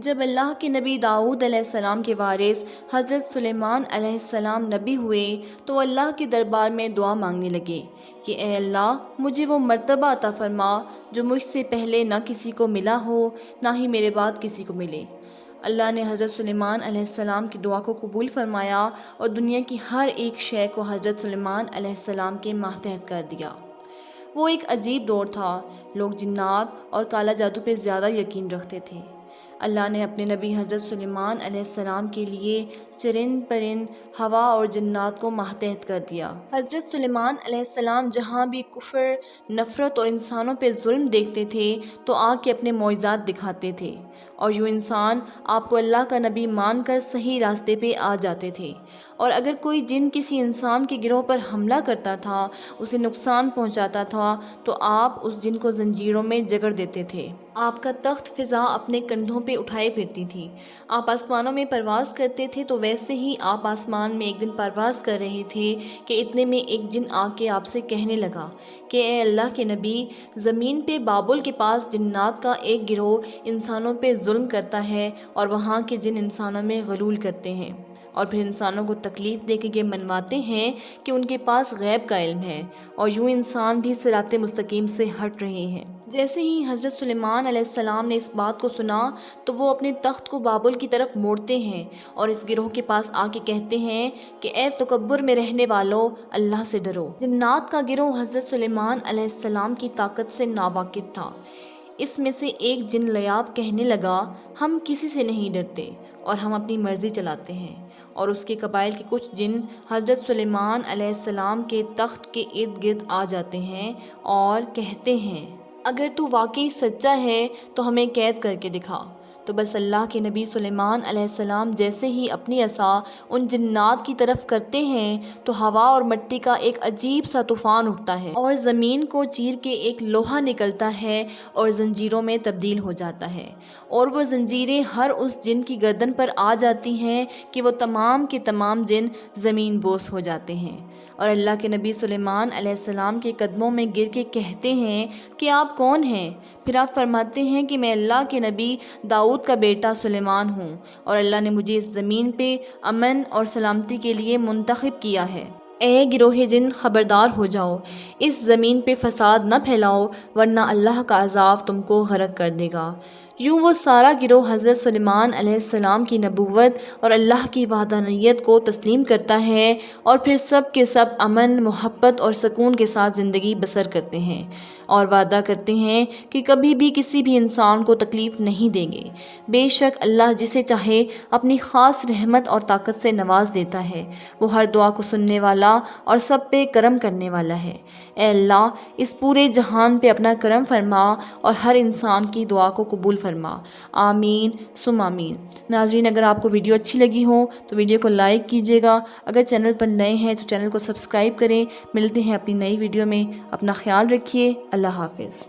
جب اللہ کے نبی داؤد علیہ السلام کے وارث حضرت سلیمان علیہ السلام نبی ہوئے تو اللہ کے دربار میں دعا مانگنے لگے کہ اے اللہ مجھے وہ مرتبہ عطا فرما جو مجھ سے پہلے نہ کسی کو ملا ہو نہ ہی میرے بعد کسی کو ملے۔ اللہ نے حضرت سلیمان علیہ السلام کی دعا کو قبول فرمایا اور دنیا کی ہر ایک شے کو حضرت سلیمان علیہ السلام کے ماتحت کر دیا۔ وہ ایک عجیب دور تھا، لوگ جنات اور کالا جادو پہ زیادہ یقین رکھتے تھے۔ اللہ نے اپنے نبی حضرت سلیمان علیہ السلام کے لیے چرند پرند، ہوا اور جنات کو ماتحت کر دیا۔ حضرت سلیمان علیہ السلام جہاں بھی کفر، نفرت اور انسانوں پہ ظلم دیکھتے تھے تو آ کے اپنے معجزات دکھاتے تھے، اور یوں انسان آپ کو اللہ کا نبی مان کر صحیح راستے پہ آ جاتے تھے۔ اور اگر کوئی جن کسی انسان کے گروہ پر حملہ کرتا تھا، اسے نقصان پہنچاتا تھا تو آپ اس جن کو زنجیروں میں جکڑ دیتے تھے۔ آپ کا تخت فضا اپنے کندھوں پہ اٹھائے پھرتی تھی۔ آپ آسمانوں میں پرواز کرتے تھے تو ویسے ہی آپ آسمان میں ایک دن پرواز کر رہے تھے کہ اتنے میں ایک جن آ کے آپ سے کہنے لگا کہ اے اللہ کے نبی، زمین پہ بابل کے پاس جنات کا ایک گروہ انسانوں پہ ظلم کرتا ہے اور وہاں کے جن انسانوں میں غلول کرتے ہیں اور پھر انسانوں کو تکلیف دے کے یہ منواتے ہیں کہ ان کے پاس غیب کا علم ہے، اور یوں انسان بھی صراط مستقیم سے ہٹ رہے ہیں۔ جیسے ہی حضرت سلیمان علیہ السلام نے اس بات کو سنا تو وہ اپنے تخت کو بابل کی طرف موڑتے ہیں اور اس گروہ کے پاس آ کے کہتے ہیں کہ اے تکبر میں رہنے والو، اللہ سے ڈرو۔ جنات کا گروہ حضرت سلیمان علیہ السلام کی طاقت سے ناواقف تھا۔ اس میں سے ایک جن لیاب کہنے لگا، ہم کسی سے نہیں ڈرتے اور ہم اپنی مرضی چلاتے ہیں، اور اس کے قبائل کے کچھ جن حضرت سلیمان علیہ السلام کے تخت کے ارد گرد آ جاتے ہیں اور کہتے ہیں اگر تو واقعی سچا ہے تو ہمیں قید کر کے دکھا۔ تو بس اللہ کے نبی سلیمان علیہ السلام جیسے ہی اپنی عصا ان جنات کی طرف کرتے ہیں تو ہوا اور مٹی کا ایک عجیب سا طوفان اٹھتا ہے اور زمین کو چیر کے ایک لوہا نکلتا ہے اور زنجیروں میں تبدیل ہو جاتا ہے، اور وہ زنجیریں ہر اس جن کی گردن پر آ جاتی ہیں کہ وہ تمام کے تمام جن زمین بوس ہو جاتے ہیں، اور اللہ کے نبی سلیمان علیہ السلام کے قدموں میں گر کے کہتے ہیں کہ آپ کون ہیں؟ پھر آپ فرماتے ہیں کہ میں اللہ کے نبی داؤد کا بیٹا سلیمان ہوں، اور اللہ نے مجھے اس زمین پہ امن اور سلامتی کے لیے منتخب کیا ہے۔ اے گروہ جن، خبردار ہو جاؤ، اس زمین پہ فساد نہ پھیلاؤ ورنہ اللہ کا عذاب تم کو غرق کر دے گا۔ یوں وہ سارا گروہ حضرت سلیمان علیہ السلام کی نبوت اور اللہ کی وحدانیت کو تسلیم کرتا ہے، اور پھر سب کے سب امن، محبت اور سکون کے ساتھ زندگی بسر کرتے ہیں اور وعدہ کرتے ہیں کہ کبھی بھی کسی بھی انسان کو تکلیف نہیں دیں گے۔ بے شک اللہ جسے چاہے اپنی خاص رحمت اور طاقت سے نواز دیتا ہے، وہ ہر دعا کو سننے والا اور سب پہ کرم کرنے والا ہے۔ اے اللہ، اس پورے جہان پہ اپنا کرم فرما اور ہر انسان کی دعا کو قبول فرما، آمین ثم آمین۔ ناظرین، اگر آپ کو ویڈیو اچھی لگی ہو تو ویڈیو کو لائک کیجیے گا، اگر چینل پر نئے ہیں تو چینل کو سبسکرائب کریں۔ ملتے ہیں اپنی نئی ویڈیو میں، اپنا خیال رکھیے، اللہ حافظ۔